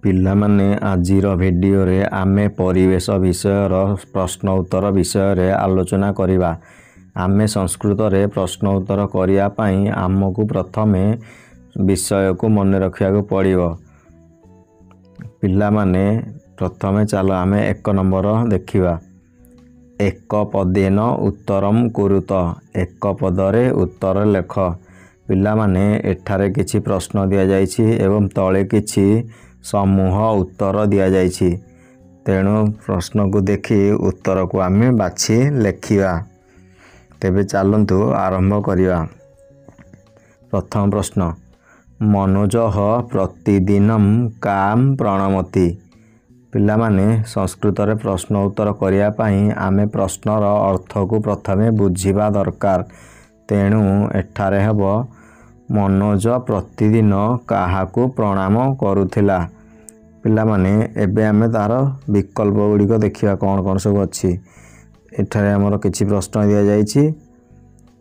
ପିଲାମାନେ ଆଜିର ଭିଡ଼ିଓରେ ଆମେ ପରିବେଶ ବିଷୟର ପ୍ରଶ୍ନ ଉତ୍ତର ବିଷୟରେ ଆଲୋଚନା କରିବା। ଆମେ ସଂସ୍କୃତରେ ପ୍ରଶ୍ନ ଉତ୍ତର କରିବା ପାଇଁ ଆମକୁ ପ୍ରଥମେ ବିଷୟକୁ ମନେ ରଖିବାକୁ ପଡ଼ିବ। ପିଲାମାନେ ପ୍ରଥମେ ଚାଲ ଆମେ 1 ନମ୍ବର ଦେଖିବା। ଏକ ପଦେନ ଉତ୍ତରମ୍ କୁରୁତ। ଏକ ପଦରେ ଉତ୍ତର ଲେଖ। ପିଲାମାନେ ଏଠାରେ କିଛି ପ୍ରଶ୍ନ ଦିଆଯାଇଛି ଏବଂ ତଳେ କିଛି ସମୂହ ଉତ୍ତର ଦିଆଯାଇଛି। ତେଣୁ ପ୍ରଶ୍ନକୁ ଦେଖି ଉତ୍ତରକୁ ଆମେ ବାଛି ଲେଖିବା। ତେବେ ଚାଲନ୍ତୁ ଆରମ୍ଭ କରିବା। ପ୍ରଥମ ପ୍ରଶ୍ନ, ମନୋଜଃ ପ୍ରତିଦିନମ୍ କାମ୍ ପ୍ರಣମତି। ପିଲାମାନେ ସଂସ୍କୃତରେ ପ୍ରଶ୍ନ ଉତ୍ତର କରିବା ପାଇଁ ଆମେ ପ୍ରଶ୍ନର ଅର୍ଥକୁ ପ୍ରଥମେ ବୁଝିବା ଦରକାର। ତେଣୁ ଏଠାରେ ହେବ ମନୋଜ ପ୍ରତିଦିନ କାହାକୁ ପ୍ରଣାମ କରୁଥିଲା। ପିଲାମାନେ ଏବେ ଆମେ ତାର ବିକଳ୍ପ ଗୁଡ଼ିକ ଦେଖିବା କ'ଣ କ'ଣ ସବୁ ଅଛି। ଏଠାରେ ଆମର କିଛି ପ୍ରଶ୍ନ ଦିଆଯାଇଛି।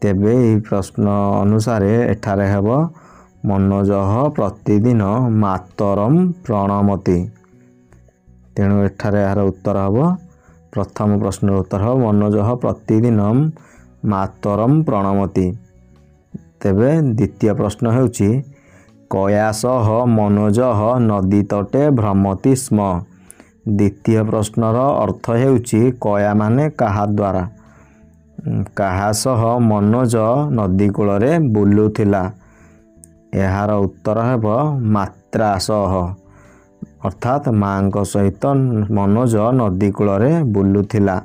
ତେବେ ଏହି ପ୍ରଶ୍ନ ଅନୁସାରେ ଏଠାରେ ହେବ ମନୋଜଃ ପ୍ରତିଦିନ ମାତରମ୍ ପ୍ରଣମତି। ତେଣୁ ଏଠାରେ ଏହାର ଉତ୍ତର ହେବ, ପ୍ରଥମ ପ୍ରଶ୍ନର ଉତ୍ତର ହେବ ମନୋଜଃ ପ୍ରତିଦିନମ୍ ମାତରମ୍ ପ୍ରଣମତି। ତେବେ ଦ୍ୱିତୀୟ ପ୍ରଶ୍ନ ହେଉଛି କୟାସହ ମନୋଜଃ ନଦୀ ତଟେ ଭ୍ରମତି ସ୍ମ। ଦ୍ୱିତୀୟ ପ୍ରଶ୍ନର ଅର୍ଥ ହେଉଛି କୟା ମାନେ କାହା ଦ୍ୱାରା। କାହା ସହ ମନୋଜ ନଦୀ କୂଳରେ ବୁଲୁଥିଲା। ଏହାର ଉତ୍ତର ହେବ ମାତ୍ରା ସହ, ଅର୍ଥାତ୍ ମାଙ୍କ ସହିତ ମନୋଜ ନଦୀ କୂଳରେ ବୁଲୁଥିଲା।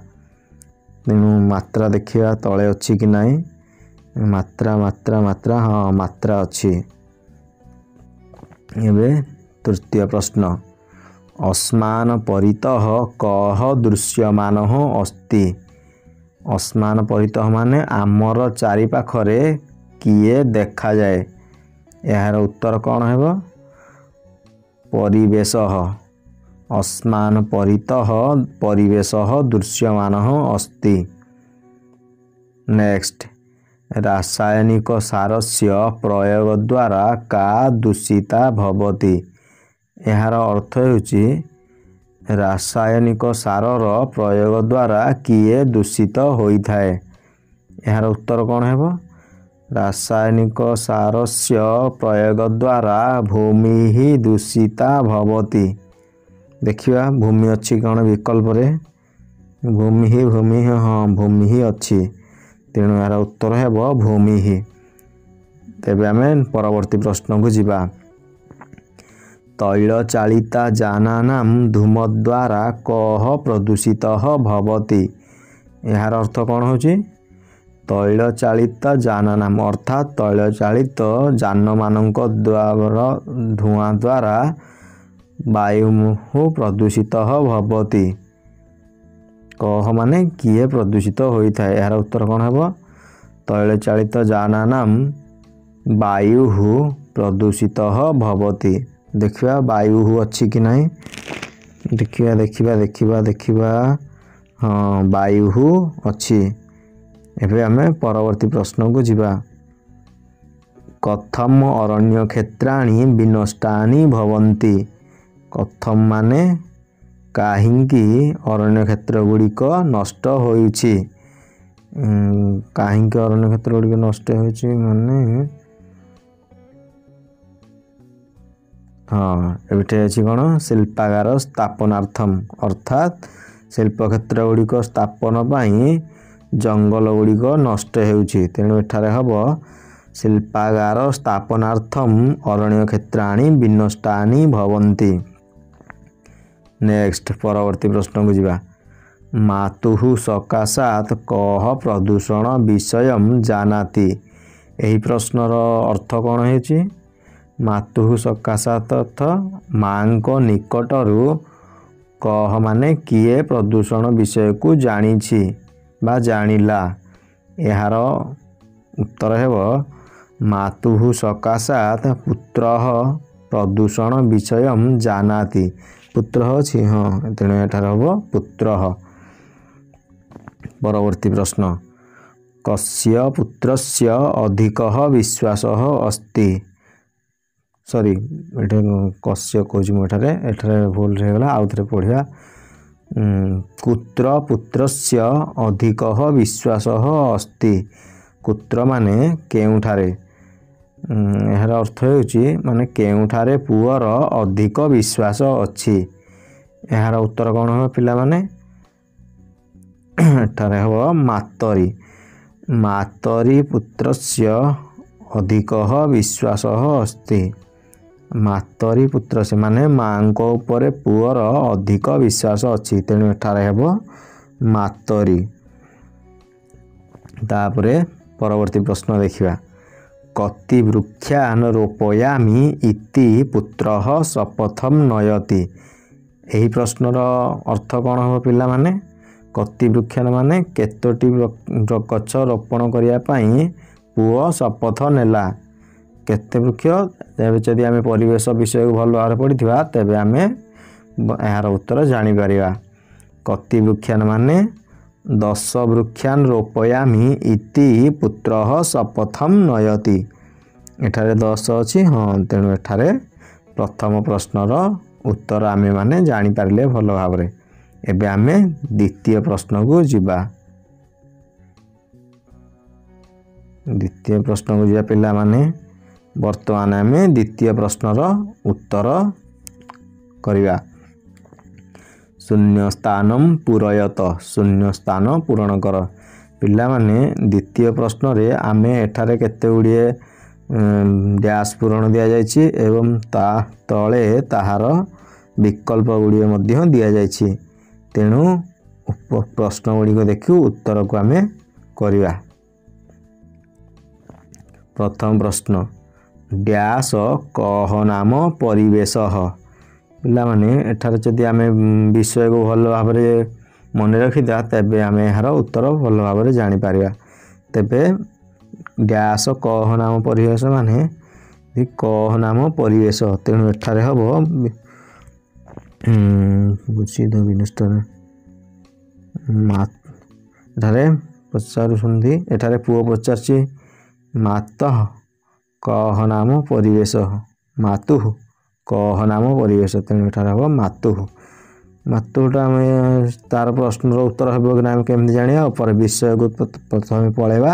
ତେଣୁ ମାତ୍ରା ଦେଖିବା ତଳେ ଅଛି କି ନାହିଁ। ମାତ୍ରା ହଁ ମାତ୍ରା ଅଛି। ଏବେ ତୃତୀୟ ପ୍ରଶ୍ନ, ଅସ୍ମାନ୍ ପରିତଃ କଃ ଦୃଶ୍ୟମାନଃ ଅସ୍ତି। ଅସ୍ମାନ୍ ପରିତଃ ମାନେ ଆମର ଚାରିପାଖରେ କିଏ ଦେଖାଯାଏ। ଏହାର ଉତ୍ତର କ'ଣ ହେବ? ପରିବେଶଃ। ଅସ୍ମାନ୍ ପରିତଃ ପରିବେଶଃ ଦୃଶ୍ୟମାନଃ ଅସ୍ତି। ନେକ୍ସଟ, ରାସାୟନିକ ସାରସ୍ୟ ପ୍ରୟୋଗ ଦ୍ୱାରା କା ଦୂଷିତା ଭବତି। ଏହାର ଅର୍ଥ ହେଉଛି ରାସାୟନିକ ସାରର ପ୍ରୟୋଗ ଦ୍ୱାରା କିଏ ଦୂଷିତ ହୋଇଥାଏ। ଏହାର ଉତ୍ତର କ'ଣ ହେବ? ରାସାୟନିକ ସାରସ୍ୟ ପ୍ରୟୋଗ ଦ୍ୱାରା ଭୂମି ଦୂଷିତା ଭବତି। ଦେଖିବା ଭୂମି ଅଛି କ'ଣ ବିକଳ୍ପରେ। ଭୂମି ହଁ ଭୂମି ଅଛି। ତେଣୁ ଏହାର ଉତ୍ତର ହେବ ଭୂମି। ତେବେ ଆମେ ପରବର୍ତ୍ତୀ ପ୍ରଶ୍ନକୁ ଯିବା। ତୈଳ ଚାଳିତା ଯାନାନାମ୍ ଧୂମ ଦ୍ୱାରା କଃ ପ୍ରଦୂଷିତଃ ଭବତି। ଏହାର ଅର୍ଥ କ'ଣ ହେଉଛି? ତୈଳ ଚାଳିତ ଯାନାନାମ୍ ଅର୍ଥାତ୍ ତୈଳ ଚାଳିତ ଯାନମାନଙ୍କ ଦ୍ୱାରା ଧୂଆଁ ଦ୍ୱାରା ବାୟୁ ପ୍ରଦୂଷିତ ଭବତି। କଃ ମାନେ କିଏ ପ୍ରଦୂଷିତ ହୋଇଥାଏ। ଏହାର ଉତ୍ତର କ'ଣ ହେବ? ତୈଳ ଚାଳିତ ଯାନାନାମ୍ ବାୟୁ ପ୍ରଦୂଷିତ ଭବତି। ଦେଖିବା ବାୟୁ ଅଛି କି ନାହିଁ। ଦେଖିବା ହଁ ବାୟୁ ଅଛି। ଏବେ ଆମେ ପରବର୍ତ୍ତୀ ପ୍ରଶ୍ନକୁ ଯିବା। କଥମ୍ ଅରଣ୍ୟ କ୍ଷେତ୍ରାଣି ବିନଷ୍ଟାନି ଭବନ୍ତି। କଥମ୍ ମାନେ କାହିଁକି ଅରଣ୍ୟ କ୍ଷେତ୍ର ଗୁଡ଼ିକ ନଷ୍ଟ ହୋଇଛି। କାହିଁକି ଅରଣ୍ୟ କ୍ଷେତ୍ର ଗୁଡ଼ିକ ନଷ୍ଟ ହୋଇଛି ମାନେ ହଁ ଏଠି ଅଛି କ'ଣ? ଶିଳ୍ପାଗାର ସ୍ଥାପନାର୍ଥମ୍ ଅର୍ଥାତ୍ ଶିଳ୍ପକ୍ଷେତ୍ର ଗୁଡ଼ିକ ସ୍ଥାପନ ପାଇଁ ଜଙ୍ଗଲ ଗୁଡ଼ିକ ନଷ୍ଟ ହେଉଛି। ତେଣୁ ଏଠାରେ ହେବ ଶିଳ୍ପାଗାର ସ୍ଥାପନାର୍ଥମ୍ ଅରଣ୍ୟ କ୍ଷେତ୍ରାଣି ବିନଷ୍ଟାନି ଭବନ୍ତି। ନେକ୍ସଟ ପରବର୍ତ୍ତୀ ପ୍ରଶ୍ନକୁ ଯିବା। ମାତୁଃ ସକାଶାତ୍ କଃ ପ୍ରଦୂଷଣ ବିଷୟମ୍ ଜାନାତି। ଏହି ପ୍ରଶ୍ନର ଅର୍ଥ କ'ଣ ହେଉଛି? ମାତୁଃ ସକାଶାତ୍ ଅର୍ଥ ମାଙ୍କ ନିକଟରୁ, କଃ ମାନେ କିଏ ପ୍ରଦୂଷଣ ବିଷୟକୁ ଜାଣିଛି ବା ଜାଣିଲା। ଏହାର ଉତ୍ତର ହେବ ମାତୁଃ ସକାଶାତ୍ ପୁତ୍ରଃ ପ୍ରଦୂଷଣ ବିଷୟମ୍ ଜାନାତି। ପୁତ୍ର ଅଛି ହଁ, ତେଣୁ ଏଠାରେ ହେବ ପୁତ୍ରଃ। ପରବର୍ତ୍ତୀ ପ୍ରଶ୍ନ, କସ୍ୟ ପୁତ୍ରସ୍ୟ ଅଧିକଃ ବିଶ୍ୱାସଃ ଅସ୍ତି। सॉरी एठे कस्य कहूँ मुझे एठारे भूल होगा आउ थे पढ़ा कुत्र पुत्रस्य अधिक विश्वास अस्ति कुत्र माने केउठारे यार अर्थ होउची माने केउठारे पुअर अधिक विश्वास अच्छी यार उत्तर कौन हो पिला माने एठारे हो मातरी मातरी पुत्रस्य अधिक विश्वास अस्ति मातरी पुत्र से माने माँ को ऊपर पुअर अधिक विश्वास अच्छी तेणु एठारे हेबो मातरी। तापरे परवर्ती प्रश्न देखिबा कति वृक्षान रोपयामि इति पुत्रः शपथम नयति एही प्रश्नर अर्थ कौन हो पिला माने कति वृक्षान माने केतोटी गछ रोपण करिया पई पुओ शपथ नेला केते वृक्ष तेबे जदि आमे परिवेश विषय को भल भाव पढ़िथिबा तेबे आमे यार उत्तर जानि परिबा कति वृक्षान माने 10 वृक्षान रोपयामि इति पुत्रः शपथम नयति एठारे 10 अछि हाँ तेणु एठारे प्रथम प्रश्नर उत्तर आमे माने जानि पारिले भल भाव रे। एबे आमे द्वितीय प्रश्न को जिबा द्वितीय प्रश्न को जिबा पिला माने वर्तमान आमे द्वितीय प्रश्नर उत्तर करिबा शून्य स्थानम पूरयत शून्य स्थान पूरण कर पिला माने द्वितीय प्रश्न रे आमे एठारे केते गुड़िए डैश पूरण दिया जायछि एवं ता तळे ताहार विकल्प गुड़िए मध्य दिया जायछि तेणु प्रश्न गुड़िक देखि उत्तर को आमे करिबा। प्रथम प्रश्न डैश कह नाम परिवेश पिला माने एठारे जदि आमे विषय को भल भाव रे मन रखिदा तेबे आमे यार उत्तर भल भाव रे जानि पारिबा। तेबे डैश कह नाम परिवेश माने कह नाम परिवेश तेणु एठारे हबो बुझी द विनष्टन एठारे पचारु सुंदी एठारे पुओ पचारछि मातः कह नाम परिवेश मातु कह नाम परिवेश तेणु एठारे हबो मातु मातुटा आमे तार प्रश्नर उत्तर हेबो कि ना केमति जानिया पर विषय को प्रथमे पळेबा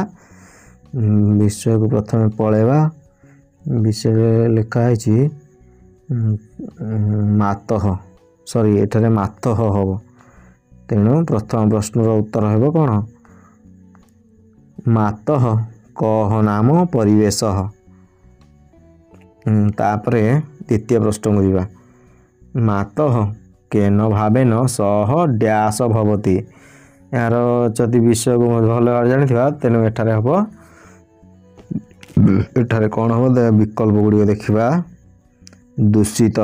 विषय को प्रथमे पळेबा विषय लिखा है मातः सॉरी एठारे मातः हबो तेणु प्रथम प्रश्नर उत्तर हेबो कोन मातः कह नाम परिवेश। तापरे द्वितीय प्रश्न को जिबा मातः केन भावेन सह डैश भवति यार जदि विषय को भल भाव जानिथिबा तेणु एठारे हबो एठारे कौन हम विकल्प गुड़िक देखा दूषित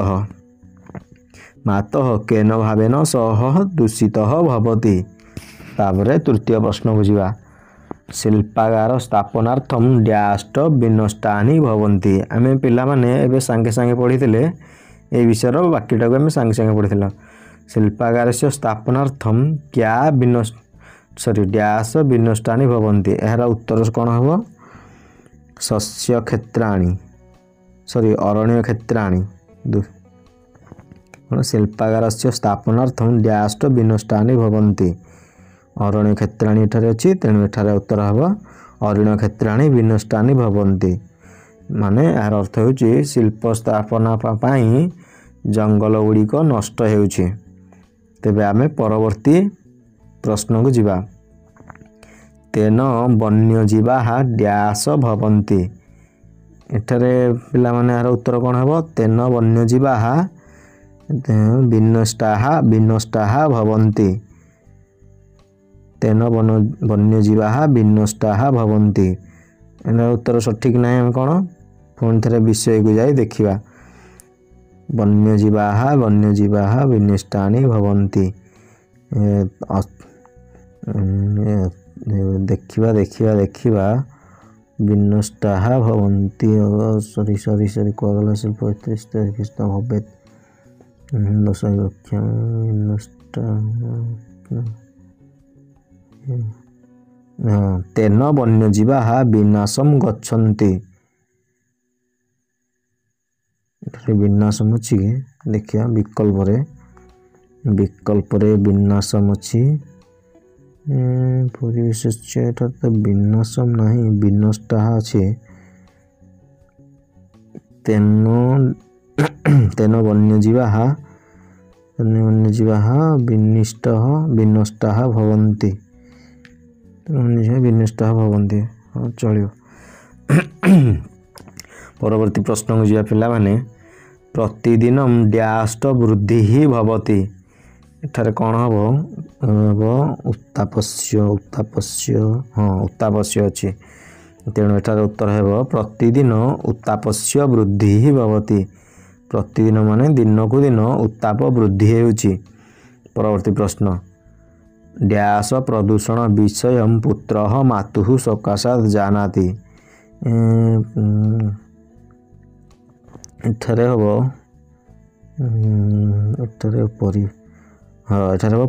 मातः केन भावेन सह दूषित भवति। तापरे तृतीय प्रश्न बुझा शिल्पागार स्थापनार्थम डैश विनष्टानि भवन्ति आमे पिला माने एबे संगे संगे पढ़िथिले ए विषयर बाकीटा को आमे संगे संगे पढ़िथिला शिल्पागार से स्थापनार्थम क्या डैश विनष्टानि भवन्ति एहार उत्तर कौन हम शस्य क्षेत्राणि अरण्य क्षेत्राणि शिल्पागार से स्थापनार्थम डैश विनष्टानि भवन्ति अरण्य क्षेत्राणि एठारे अछि तेणु एठारे उत्तर हबो अरण्य क्षेत्राणि विनष्टानि भवन्ति माने यार अर्थ होउची शिल्प स्थापना पाई जंगल गुड़िक नष्ट हेउची। तेबे आमे परवर्ती प्रश्न को जिबा तेन वन्यजीवा डैश भवन्ति एठारे पिला माने यार उत्तर कोन हबो तेन वन्यजीवा विनष्टाः भवन्ति तेन वन्यजीवा विनष्टाः भवन्ति एना उत्तर सठिक नाही हम कोन पुणी थे विषय को जाई देखिबा वन्यजीवा विनष्टानि भवन्ति देखिबा विनष्टाः भवन्ति सॉरी कोगला शिल्प इत्यादि भवेत् दशविवक्षा विनष्ट तेन वन्यजीवा विनाशम गच्छन्ति विनाशम अच्छी कि देखिए विकल्प विनाशम अच्छी परिवेश तो विनाशम नहीं विनष्टा अच्छे तेन वन्यजीवा विनष्टा भवन्ति विनष्टा भवन्ति हाँ चलो। परवर्ती प्रश्न को जा पिला माने प्रतिदिन डैश वृद्धि ही भवति एठारे कौन हम उत्तापस्य हाँ उत्तापस्य अच्छी तेणु एठारे उत्तर है प्रतिदिन उत्तापस्य वृद्धि ही भवति प्रतिदिन माने दिन को दिन उत्ताप वृद्धि होउछि। परवर्ती प्रश्न डैश प्रदूषण विषय पुत्रः मातुः सकाशात् जानाति एठारे हम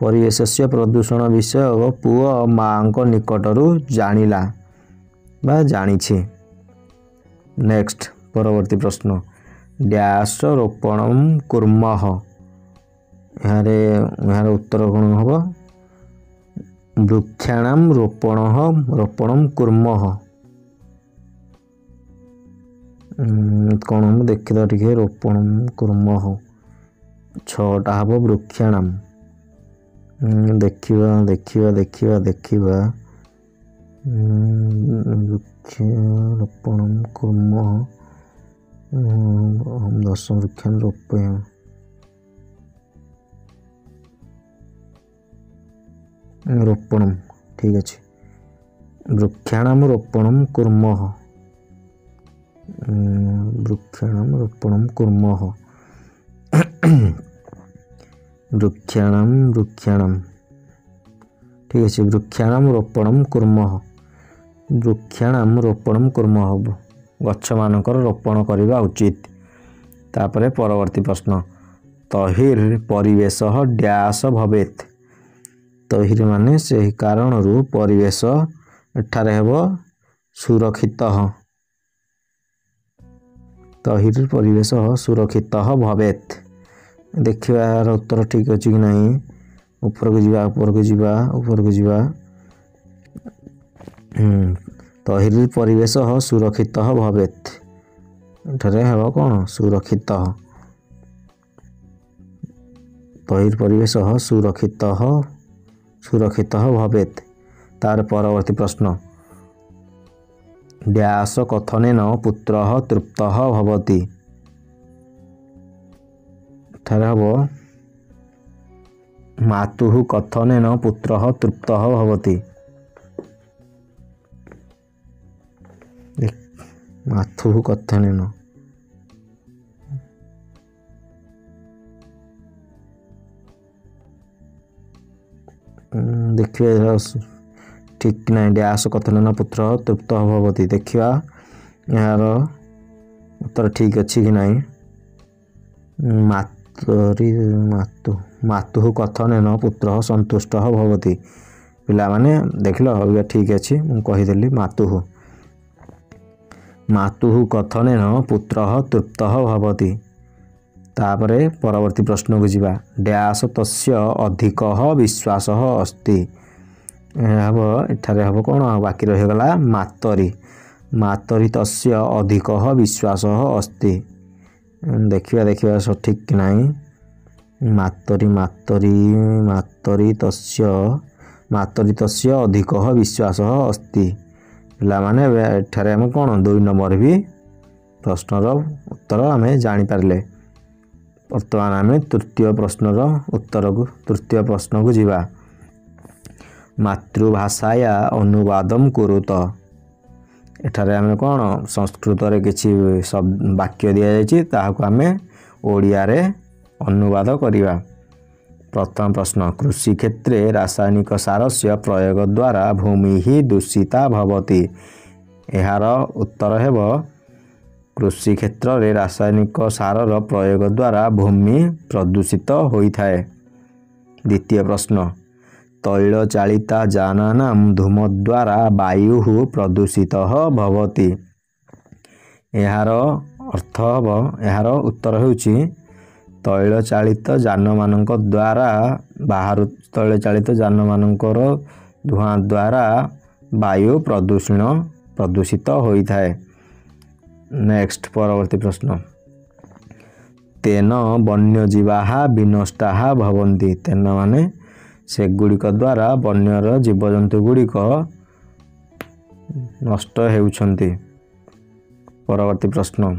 परिवेशस्य प्रदूषण विषय पुओ माँ निकटरू जानिला बा जानिछि। नेक्स्ट परवर्ती प्रश्न डैश रोपण कुर्मः यार उत्तर कौन हम वृक्षाणाम रोपण कुर्मः कौन हम देखिदा टिके रोपण कुर्मः छटा हम वृक्षाणाम देखिबा वृक्षारोपण कुर्मः हम 10 वृक्षान रोपयाम रोपणम ठीक अच्छे वृक्षाणाम रोपणम कुर्मः वृक्षाणाम रोपणम कुर्मः वृक्षाणाम ठीक अच्छे वृक्षाणाम रोपणम कुर्मः गछ मानकर रोपण करवा उचित। तापरे परवर्ती प्रश्न तहिर परिवेश डैश भवेत तहिर माने से कारण परिवेश एठारे हेब सुरक्षित तहिर परिवेश सुरक्षित भवेत देखिए यार उत्तर ठीक अच्छी कि नहीं ऊपर को जीवा तहिर परिवेश सुरक्षित भवेत एठारे हेब कौन सुरक्षित तहिर परिवेश सुरक्षित भवेत। तार परवर्ती प्रश्न डैश कथनेन पुत्रः तृप्तः भवति एठारे हेब मातुः कथनेन पुत्रः तृप्तः भवति मातुः कथनेन देखिए ठीक नहीं डैश कथनेन पुत्र तृप्त भवति देखिए यार उत्तर ठीक अच्छी कि नहीं मातुः कथनेन पुत्र संतुष्ट भवति पिला माने देख लो ठीक अच्छी मुझे कहीदेली मातुः कथनेन पुत्र तृप्त भवति। तापरे परवर्ती प्रश्न को जीवा डैश तस्य अधिक विश्वास अस्ति एठारे हम कौन बाकी रहीगला मातरी तस्य अधिक विश्वास अस्ति देखिए सठिक कि नहीं मातरी तस्य अधिक विश्वास अस्ति पिला माने एठारे हम कौन 2 नंबर भी प्रश्नर उत्तर आम जानी पारले। वर्तमान आम तृतीय प्रश्न को जीवा मातृभाषाया अनुवादम कुरुत एठारे आम कौन संस्कृत रे किछि वाक्य दि जाइछि ताहाको आम ओडिया रे अनुवाद करिवा। प्रथम प्रश्न कृषि क्षेत्रे रासायनिक सारस्य प्रयोग द्वारा भूमि ही दूषिता भवति एहार उत्तर हेब कृषि क्षेत्र में रासायनिक सारर प्रयोग द्वारा भूमि प्रदूषित होता है। द्वितीय प्रश्न तैल चालिता यानानां धूमद्वारा वायुः प्रदूषितः भवति। यार अर्थ हम यार उत्तर होउछि तैल चालित यान मानक द्वारा बाहर तैल चालित यान मानकर धुआं द्वारा वायु प्रदूषित होइथाए। नेक्स्ट परवर्ती प्रश्न तेन वन्यजीवाः विनष्टाः भवन्ति। तेन माने से गुड़िक द्वारा वन्यर जीवजंतु गुड़िक नष्ट हेउछन्ति। परवर्ती प्रश्न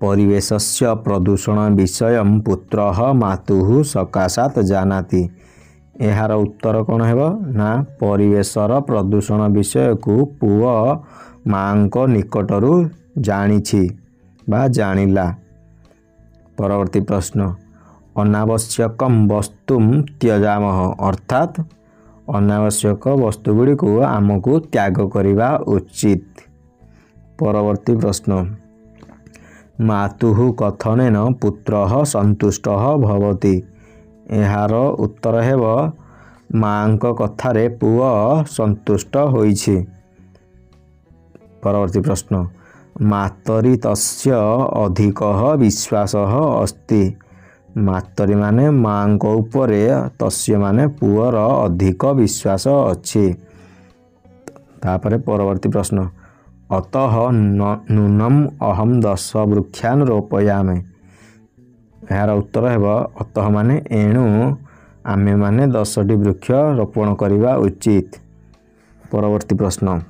परिवेशस्य प्रदूषण विषयं पुत्रः मातुः सकाशात् जानाति। यार उत्तर कौन हेब ना परिवेशर प्रदूषण विषय को पुओ माँ को निकटरू जानिछि बा जानिला। परवर्ती प्रश्न अनावश्यकम वस्तुम त्यजामः अर्थात अनावश्यक वस्तु गुड़ी को आमको त्याग करिबा उचित। परवर्ती प्रश्न मातुः कथनेन पुत्रः सन्तुष्टः भवति। यार उत्तर हेब माँ को कथारे पुओ सन्तुष्ट होइछि। परवर्ती प्रश्न मातरी तस्य अधिकः विश्वासः अस्ति। मातरी माने माँ को उपरे तस्य माने पुअर अधिक विश्वास अच्छी। तापरे परवर्ती प्रश्न अतः नूनम अहम 10 वृक्षान रोपयामे। यार उत्तर हेब अतः माने एणु आमे माने 10टी वृक्ष रोपण करिबा उचित। परवर्ती प्रश्न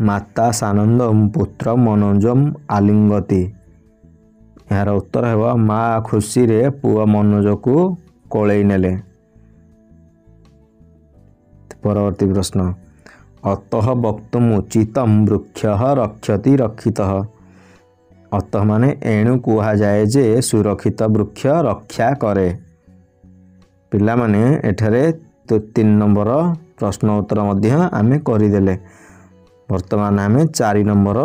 माता सानंदम पुत्र मनोजम आलिंगति। यार उत्तर हेब माँ खुशी रे पुआ मनोज को कोलई नेले। परवर्ती प्रश्न अतः वक्तुम उचितम वृक्षः रक्षति रक्षितः। अतः माने एणु कुहा जाए जे सुरक्षित वृक्ष रक्षा करे। पिला माने एठारे 3 नंबर प्रश्न उत्तर मध्य आमे करिदेले। वर्तमान आमे 4 नंबर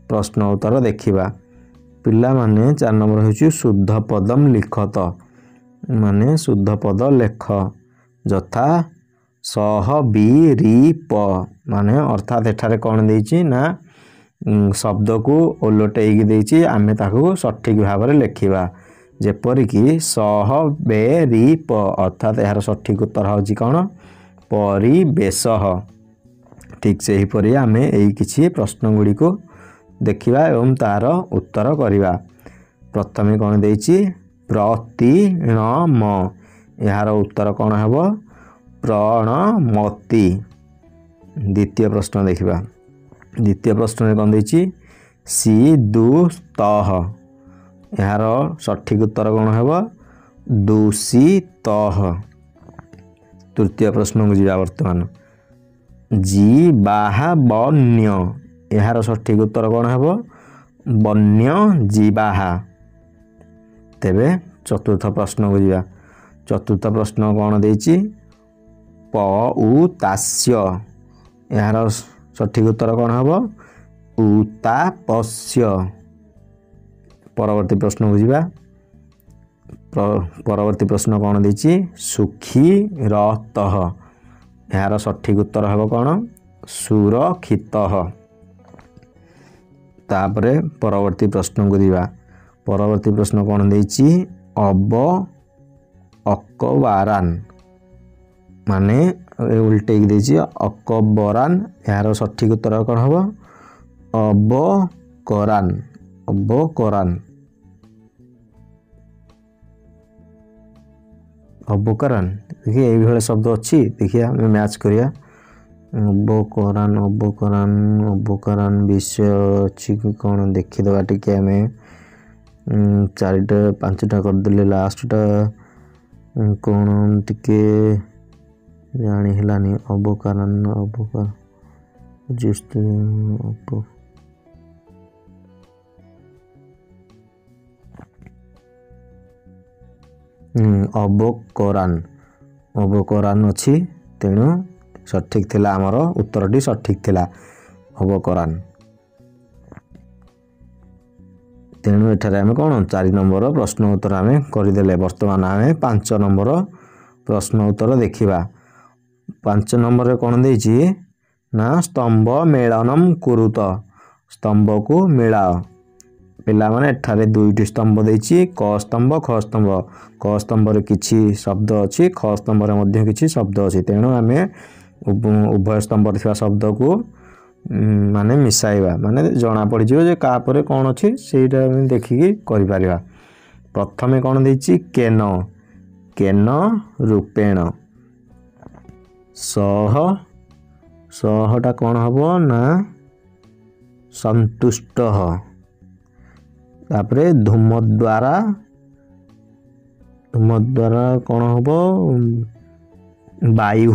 प्रश्न उत्तर देखिबा। पिला माने 4 नंबर होछि शुद्ध पदम लिखत माने शुद्ध पद लेख यथा सह बी री प माने अर्थात एठारे कौन देछि ना शब्द को ओलटेइकी देछि आमे ताकू सठिक भाव में लिखिबा। जेपरि कि सह बे री प अर्थात यार सठिक उत्तर होछि कौन परिवेश। ठीक से ही परि आमे एई किछि प्रश्न गुडी को देखिबा एवं तार उत्तर करिबा। प्रथमे कौन देछि प्रतिणम यार उत्तर कौन हेबो प्रणमति। द्वितीय प्रश्न देखिबा। द्वितीय प्रश्न में कौन देछि सीदुस्तः यार सठिक उत्तर कौन हेबो दूषितः। तृतीय प्रश्न को जीवा वर्तमान जीवाः वन्य यार सठिक उत्तर कौन हेबो वन्य जीवाः। तेबे चतुर्थ प्रश्न को जीवा। चतुर्थ प्रश्न कौन देछि पउतास्य यार सठिक उत्तर कौन हेबो उतापस्य। परवर्ती प्रश्न को जीवा। परवर्ती प्रश्न कौन देछि सुखी रतः यार सठिक उत्तर हेबो कौन सुरक्षितः। तापरे परवर्ती प्रश्न को जीवा। परवर्ती प्रश्न कौन देछि अकबरान माने उल्टे देछि अकबरान यार सठिक उत्तर कौन हेबो अबकरान अबकरान अबकरान। देखिए ये भाई शब्द अच्छी देखिए हमें मैच करिया अबकरान अबकरान अबकरान विषय अच्छी कौन देखीदे टिके आम 4टा 5टा करदे लास्टा कौन टिके जानी हेलानी अबकरान अबकार जस्ट अबकरान अबकरान अच्छी तेणु सठिक थिला आमर उत्तरटी सठिक थिला अबकरान। तेणु एठारे आमे कौन 4 नंबर प्रश्न उत्तर आमे करदेले। वर्तमान आमे 5 नंबर प्रश्न उत्तर देखिबा 5 नंबर रे कोन देछि ना स्तंभ मेलनम कुरुत स्तंभ को मिलाओ पिला माने एठारे दुईटी स्तंभ देछि क स्तंभ ख स्तंभ क स्तंभ रे किछि शब्द अछि ख स्तंभ रे मध्ये किछि शब्द अछि तेणु आमे उभय स्तंभ रे थिबा शब्द को माने मिसाइबा माने जणा पड़ जिवो जे का परे कोन अछि सेटा हम देखि कि करि परिबा प्रथमे कोन देछि केन केन रूपेण सह सहटा कोन हबो ना संतुष्ट तापरे धूम द्वारा कोन हबो वायु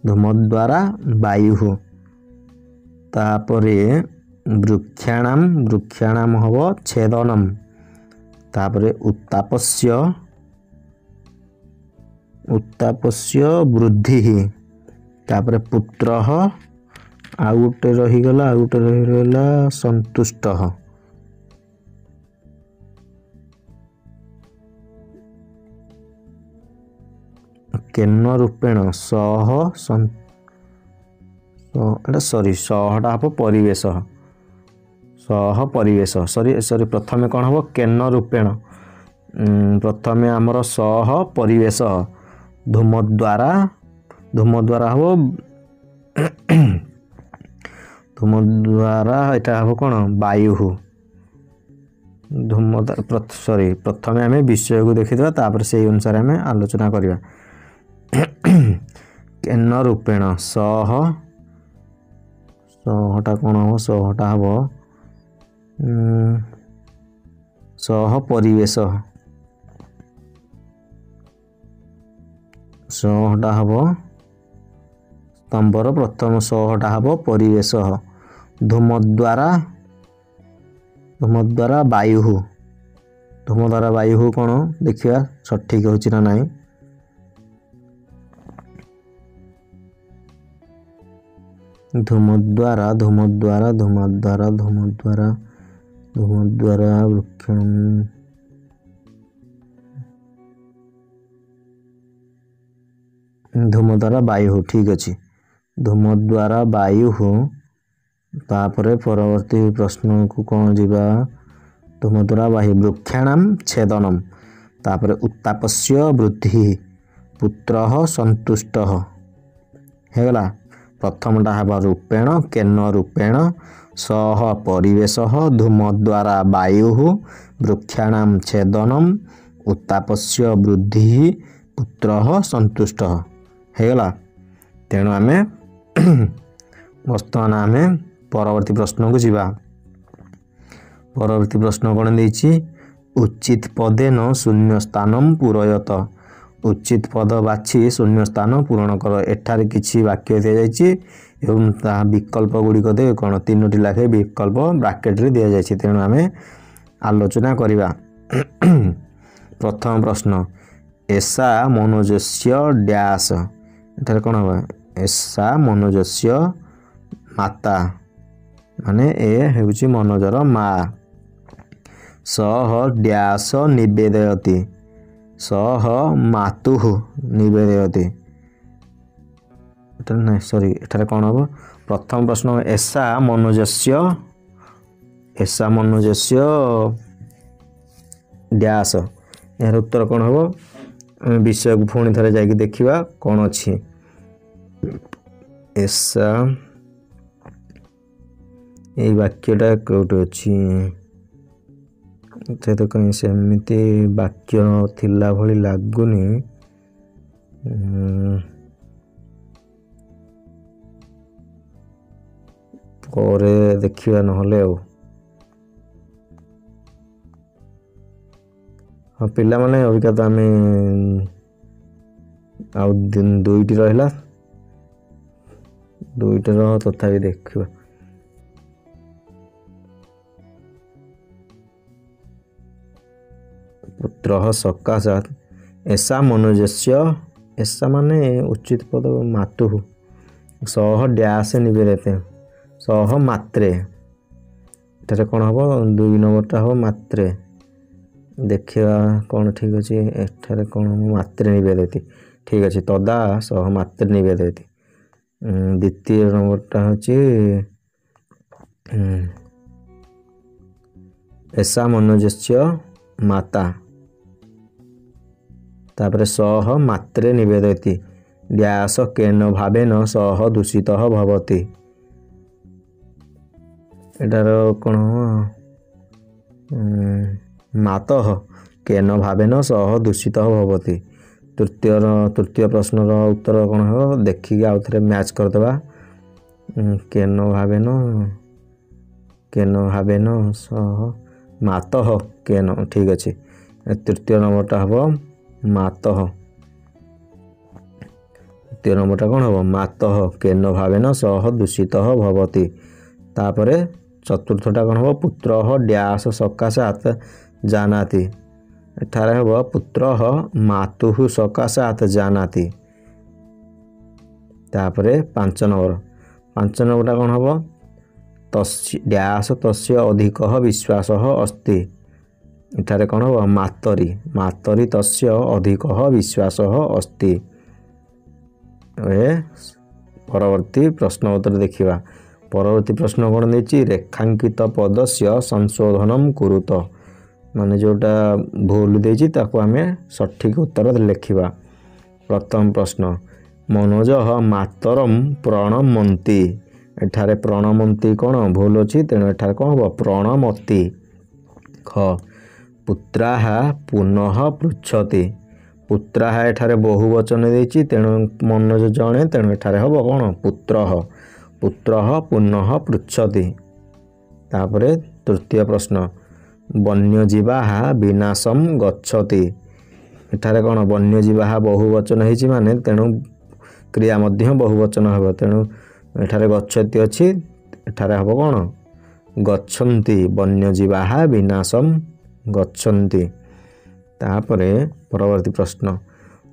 धूम द्वारा वायु तापरे वृक्षाणाम हबो छेदनम तापरे उत्तापस्य वृद्धि तापरे पुत्रः आउ गोटे रही गला संतुष्ट केन रूपेण सह सहटा हम परिवेश सॉरी प्रथमे कौन हम केन रूपेण प्रथमे आमर सह परिवेश धूम द्वारा हम धूम द्वारा एटा हम कौन वायु धूम सॉरी प्रथमे आम विषय को देखिदा तापर से अनुसार आम आलोचना करिया केन रूपेण सहटा कौन हम सहटा हम सह परिवेश सहटा हम स्तंभर प्रथम सहटा हम परिवेश धूम द्वारा वायु कौन देखिया सठिक होछि ना नहीं धूम द्वारा वृक्ष धूम द्वारा वायु ठीक अच्छी धूम द्वारा वायु तापरे परवर्ती प्रश्न को कौन जीवा धूम द्वारा वायु वृक्षाणाम छेदनम तापरे उत्तापस्य वृद्धि पुत्रः संतुष्ट हेगला प्रथमटा हवा रूपेण केन रूपेण सह परिवेश धूम द्वारा वायु वृक्षाणाम छेदनम उत्तापस्य वृद्धि पुत्रः संतुष्ट हेगला तेणु आमे वर्तमान आमे परवर्ती प्रश्न को जीवा परवर्ती प्रश्न कौन देछि उचित पदेन शून्य स्थानम पूरयत उचित पद बाछि शून्य स्थान पूरण कर एठारे किछि वाक्य दिया जायछि एवं ता विकल्प गुडी दे कोन तीनोटी लाखे विकल्प ब्रैकेट रे दिया जायछि तेणु आमे आलोचना करिवा प्रथम प्रश्न एसा मनोजस्य डैश एठारे कोन हो एसा मनोजस्य माता माने ए हेउछि मनोजर मा सह डैश निवेदयति सह मातुः निवेदयति नहीं सॉरी एठारे कौन हम प्रथम प्रश्न एसा मनोजस्य डैश यार उत्तर कौन हम विषय को पुणी थे जाकि देखा कौन अच्छी एसा ये वाक्यटा कौटे अच्छी तो कहीं सेमती वाक्य थिला भली लागुनी परे देखिबा नहले हाँ पिला माने अबिका तो आम दुईटी रहा दुईटर तथापि देखा पुत्र सकाशात ऐसा मनोजस्य ऐसा माने उचित पद मातु सह डैश निवेदते सह मात्रे एठारे कौन हम दुई नंबरटा हम मात्रे देखिए कौन ठीक अच्छे एठारे कौन मातृ निवेदित ठीक अच्छे तदा सह मातृ निवेदित द्वितीय नंबरटा हूँ ऐसा मनुजस्य माता तापर सह मात्रे निवेदयति व्यास केन भावेन सह दूषित भवति एटार कौन मातः केन भावेन सह दूषित भवति तृतीय प्रश्न उत्तर कौन हो देखिए आउ थे मैच करदे केन भावेन सह मातः केन ठीक अच्छे तृतीय नंबरटा हम मातः तृतीय नंबरटा कौन हम मातः केन भावेन सह दूषित भवति तापरे चतुर्थटा कौन हम पुत्र डैश सकाशात जानाति एठारे हम पुत्र मातुः सकाशात जानाति तापरे 5 नंबरटा कौन हम डैश तस्य अधिक विश्वास अस्ति एठारे कौन हम मातरी तस्य अधिक विश्वास अस्ति परवर्ती प्रश्न उत्तर देखिबा परवर्ती प्रश्न कौन देछि रेखांकित पदस्य संशोधन कुरुत माने जोटा भूल देछि ताको हमें सठिक उत्तर लिखिबा प्रथम प्रश्न मनोज मातरम प्रणमंती एठारे प्रणमंती कौन भूल अच्छी तेणु एठारे कौन हम प्रणमती ख पुत्राः पुनः पृच्छति पुत्राः एठारे बहुवचन देछि तेणु मनोज जणे तेणु एठारे हम कौन पुत्रः पुनः पृच्छति तापरे तृतीय प्रश्न वन्यजीवाः विनाशम गच्छति एठारे कौन वन्यजीवाः बहुवचन होइछि माने तेणु क्रिया मध्य बहुवचन हेबो तेणु एठारे गच्छति अछि एठारे हम कौन गच्छन्ति वन्यजीवाः विनाशम गच्छन्ति तापरे परवर्ती प्रश्न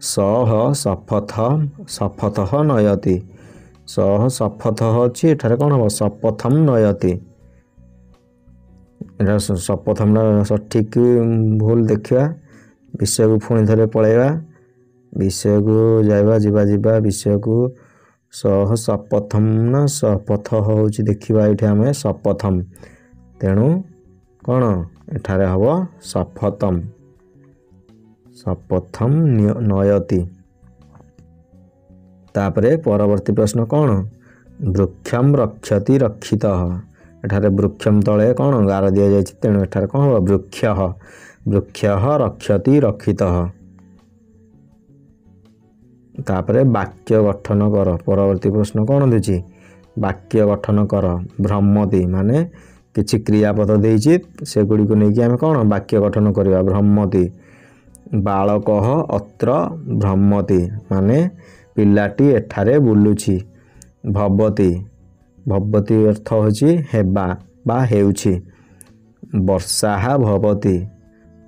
सह शपथः नयति सह शपथः अछि एठारे कौन हम शपथम नयति एटा शपथम सठिक भूल देखिया विषय को पुणी थे पलैबा विषय को जावा विषय को सह शपथम ना शपथ होची देखिबा एठी हमें शपथम तेणु कौन एठारे हम शपथम नयति तापरे परवर्ती प्रश्न कौन वृक्षम रक्षति रक्षितः एठारे वृक्षम तले कौन गार दिया जायछि तेणु एठारे कौन हम वृक्षः रक्षति रक्षितः तापरे वाक्य गठन कर परवर्ती प्रश्न कौन देछि वाक्य गठन कर भ्रमति माने किछि क्रियापद देछि से गुडी को नेकी हम कौन वाक्य गठन करिया भ्रमति बालकः अत्र भ्रमति माने पिलाटी एठारे बुलुछि भवति अर्थ होछि हेबा बा हेउछि वर्षा भवति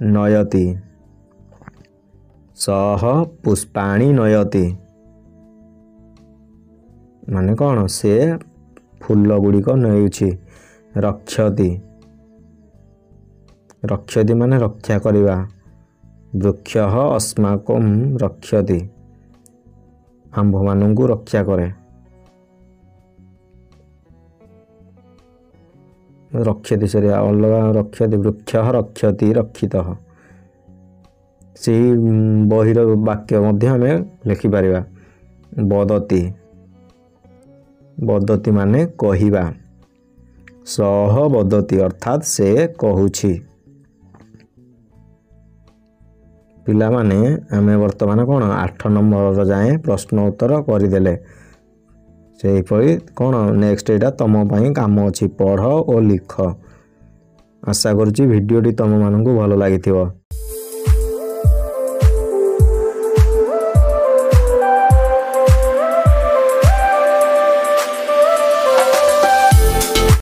नयति सह पुष्पाणि नयति माने कौन से फूल गुड़िक नेउछि रक्षति माने रक्षा करिवा वृक्षः अस्माकं रक्षति आंभ मानंकु रक्षा करे रक्षति सरी अलग रक्षति वृक्षः रक्षति रक्षितः से बहिर वाक्य मध्य हमें लिखि पारिबा वदति माने कहिबा सह वदति अर्थात से कहूछि पिला माने आमे वर्तमान कौन 8 नंबर जाए प्रश्न उत्तर करदेले से कौन नेक्स्ट एटा तुम पाई काम अच्छी पढ़ और लिख आशा करुच्ची भिडियोटी तुम मानक भल लगी।